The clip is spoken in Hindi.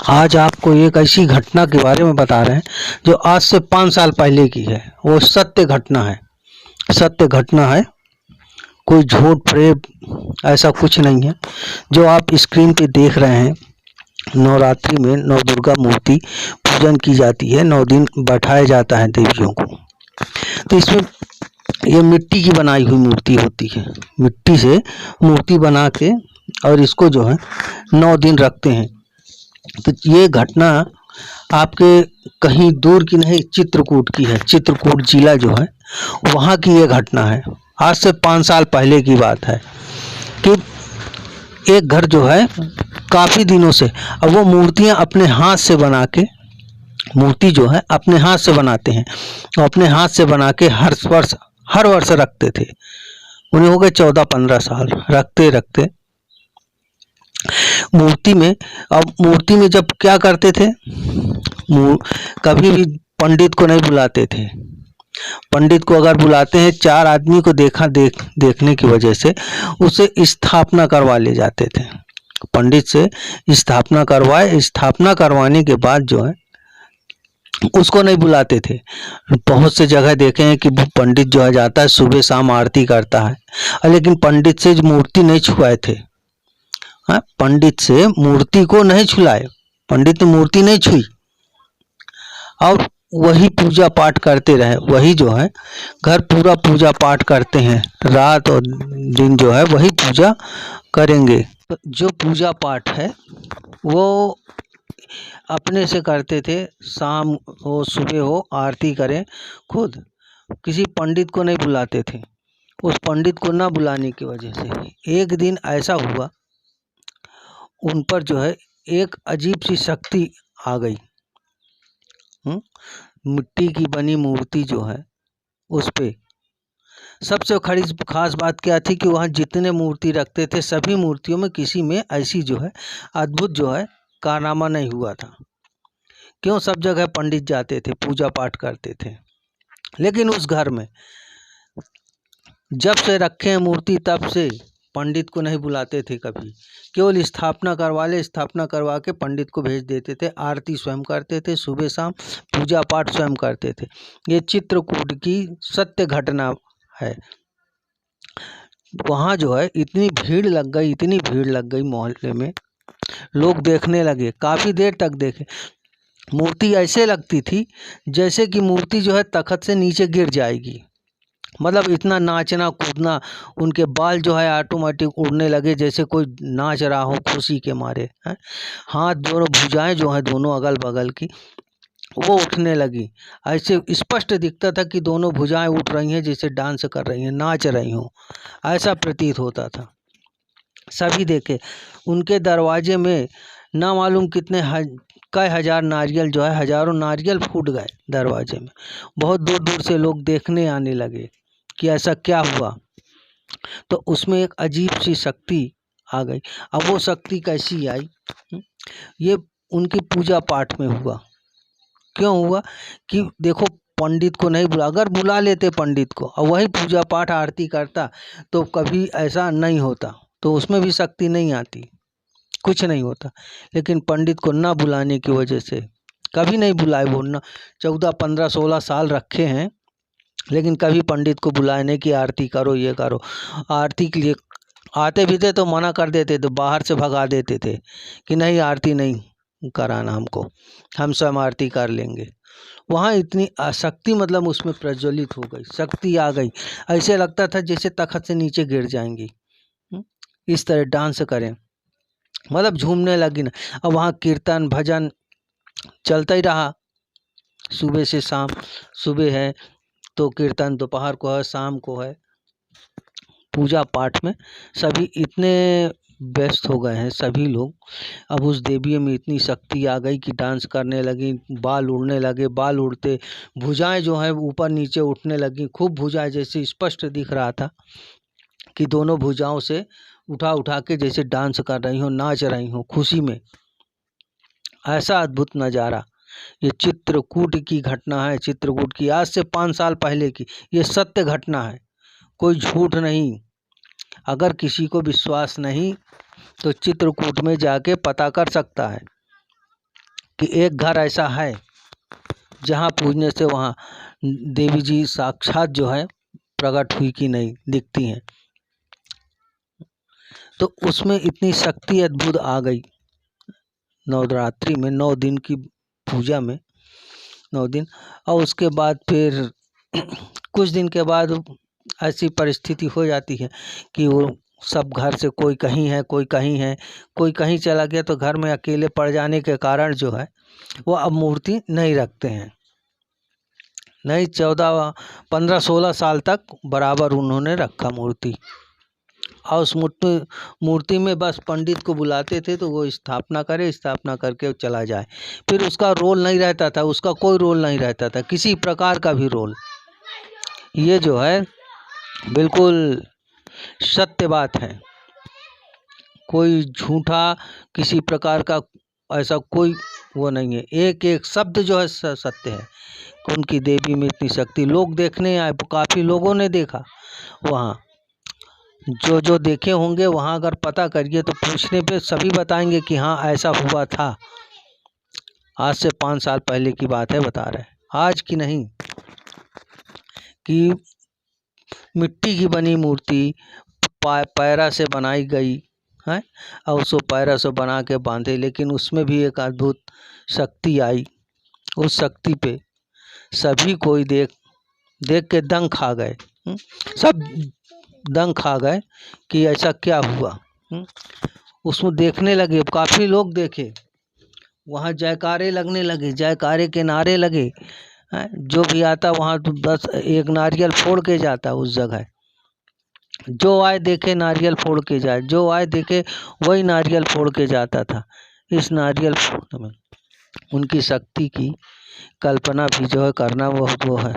आज आपको एक ऐसी घटना के बारे में बता रहे हैं जो आज से 5 साल पहले की है। वो सत्य घटना है, सत्य घटना है, कोई झूठ फरेब ऐसा कुछ नहीं है। जो आप स्क्रीन पे देख रहे हैं, नवरात्रि में नौ दुर्गा मूर्ति पूजन की जाती है, 9 दिन बैठाया जाता है देवियों को। तो इसमें ये मिट्टी की बनाई हुई मूर्ति होती है, मिट्टी से मूर्ति बना के और इसको जो है 9 दिन रखते हैं। तो ये घटना आपके कहीं दूर की नहीं, चित्रकूट की है। चित्रकूट जिला जो है वहाँ की ये घटना है। आज से 5 साल पहले की बात है कि एक घर जो है काफ़ी दिनों से, अब वो मूर्तियाँ अपने हाथ से बना के, मूर्ति जो है अपने हाथ से बनाते हैं और अपने हाथ से बना के हर वर्ष रखते थे। उन्हें हो गए 14-15 साल रखते रखते मूर्ति में। अब मूर्ति में जब क्या करते थे, कभी भी पंडित को नहीं बुलाते थे। पंडित को अगर बुलाते हैं, 4 आदमी को देखने की वजह से उसे स्थापना करवा ले जाते थे। पंडित से स्थापना करवाने के बाद जो है उसको नहीं बुलाते थे। बहुत से जगह देखे हैं कि पंडित जो है जाता है, सुबह शाम आरती करता है, लेकिन पंडित से मूर्ति नहीं छुआए थे। हाँ, पंडित से मूर्ति को नहीं छुलाए, पंडित ने मूर्ति नहीं छुई और वही पूजा पाठ करते रहे। वही जो है घर पूरा पूजा पाठ करते हैं, रात और दिन जो है वही पूजा करेंगे। तो जो पूजा पाठ है वो अपने से करते थे, शाम हो सुबह हो आरती करें खुद, किसी पंडित को नहीं बुलाते थे। उस पंडित को ना बुलाने की वजह से एक दिन ऐसा हुआ, उन पर जो है एक अजीब सी शक्ति आ गई। मिट्टी की बनी मूर्ति जो है उस पे सबसे खास बात क्या थी कि वहाँ जितने मूर्ति रखते थे सभी मूर्तियों में किसी में ऐसी जो है अद्भुत जो है कारनामा नहीं हुआ था। क्यों? सब जगह पंडित जाते थे, पूजा पाठ करते थे, लेकिन उस घर में जब से रखे हैं मूर्ति तब से पंडित को नहीं बुलाते थे कभी। केवल स्थापना करवा के पंडित को भेज देते थे। आरती स्वयं करते थे, सुबह शाम पूजा पाठ स्वयं करते थे। ये चित्रकूट की सत्य घटना है। वहाँ जो है इतनी भीड़ लग गई मोहल्ले में, लोग देखने लगे, काफ़ी देर तक देखे। मूर्ति ऐसे लगती थी जैसे कि मूर्ति जो है तख्त से नीचे गिर जाएगी। मतलब इतना नाचना कूदना, उनके बाल जो है ऑटोमेटिक उड़ने लगे जैसे कोई नाच रहा हो खुशी के मारे। हाथ, दोनों भुजाएं जो हैं दोनों अगल बगल की वो उठने लगी। ऐसे स्पष्ट दिखता था कि दोनों भुजाएं उठ रही हैं, जैसे डांस कर रही हैं, नाच रही हों, ऐसा प्रतीत होता था। सभी देखे। उनके दरवाजे में ना मालूम कई हजार नारियल जो है, हजारों नारियल फूट गए दरवाजे में। बहुत दूर दूर से लोग देखने आने लगे कि ऐसा क्या हुआ। तो उसमें एक अजीब सी शक्ति आ गई। अब वो शक्ति कैसी आई? ये उनकी पूजा पाठ में हुआ। क्यों हुआ? कि देखो, पंडित को नहीं बुला, अगर बुला लेते पंडित को और वही पूजा पाठ आरती करता तो कभी ऐसा नहीं होता, तो उसमें भी शक्ति नहीं आती, कुछ नहीं होता। लेकिन पंडित को ना बुलाने की वजह से कभी नहीं बुलाए। वो ना 14, 15, 16 साल रखे हैं, लेकिन कभी पंडित को बुलाए नहीं कि आरती करो, ये करो। आरती के लिए आते भी थे तो मना कर देते थे, बाहर से भगा देते थे कि नहीं, आरती नहीं कराना हमको, हम स्वयं आरती कर लेंगे। वहाँ इतनी आसक्ति मतलब उसमें प्रज्वलित हो गई, शक्ति आ गई। ऐसे लगता था जैसे तख्त से नीचे गिर जाएंगी। इस तरह डांस करें, मतलब झूमने लगी ना। अब वहाँ कीर्तन भजन चलता ही रहा सुबह से शाम। सुबह है तो कीर्तन, दोपहर को है, शाम को है। पूजा पाठ में सभी इतने व्यस्त हो गए हैं सभी लोग। अब उस देवी में इतनी शक्ति आ गई कि डांस करने लगी, बाल उड़ने लगे, बाल उड़ते भुजाएं जो हैं ऊपर नीचे उठने लगी। खूब भुजाएं, जैसे स्पष्ट दिख रहा था कि दोनों भुजाओं से उठा के जैसे डांस कर रही हो, नाच रही हो खुशी में। ऐसा अद्भुत नज़ारा ये चित्रकूट की घटना है। चित्रकूट की आज से 5 साल पहले की ये सत्य घटना है, कोई झूठ नहीं। अगर किसी को विश्वास नहीं तो चित्रकूट में जाके पता कर सकता है। कि एक घर ऐसा है जहाँ पूजने से वहाँ देवी जी साक्षात जो है प्रकट हुई कि नहीं दिखती हैं। तो उसमें इतनी शक्ति अद्भुत आ गई नवरात्रि में, 9 दिन की पूजा में, 9 दिन। और उसके बाद फिर कुछ दिन के बाद ऐसी परिस्थिति हो जाती है कि वो सब घर से कोई कहीं है, कोई कहीं है, कोई कहीं चला गया, तो घर में अकेले पड़ जाने के कारण जो है वो अब मूर्ति नहीं रखते हैं। नहीं, 14 15 16 साल तक बराबर उन्होंने रखा मूर्ति। और उस मूर्ति में बस पंडित को बुलाते थे तो वो स्थापना करे, स्थापना करके चला जाए। फिर उसका रोल नहीं रहता था, उसका कोई रोल नहीं रहता था, किसी प्रकार का भी रोल। ये जो है बिल्कुल सत्य बात है, कोई झूठा किसी प्रकार का ऐसा कोई वो नहीं है। एक एक शब्द जो है सत्य है। उनकी देवी में इतनी शक्ति, लोग देखने आए, काफ़ी लोगों ने देखा वहाँ। जो देखे होंगे वहाँ अगर पता करिए तो पूछने पे सभी बताएंगे कि हाँ ऐसा हुआ था। आज से 5 साल पहले की बात है, बता रहे, आज की नहीं। कि मिट्टी की बनी मूर्ति पैरा से बनाई गई है और उसको पैरा से बना के बांधे, लेकिन उसमें भी एक अद्भुत शक्ति आई। उस शक्ति पे सभी कोई देख के दंग खा गए। सब दंग खा गए कि ऐसा क्या हुआ। उसमें देखने लगे, काफ़ी लोग देखे, वहाँ जयकारे लगने लगे, जयकारे के नारे लगे। जो भी आता वहाँ तो बस एक नारियल फोड़ के जाता उस जगह। जो आए देखे नारियल फोड़ के जाए, जो आए देखे वही नारियल फोड़ के जाता था। इस नारियल फोड़ने में उनकी शक्ति की कल्पना भी जो है करना बहुत वो है।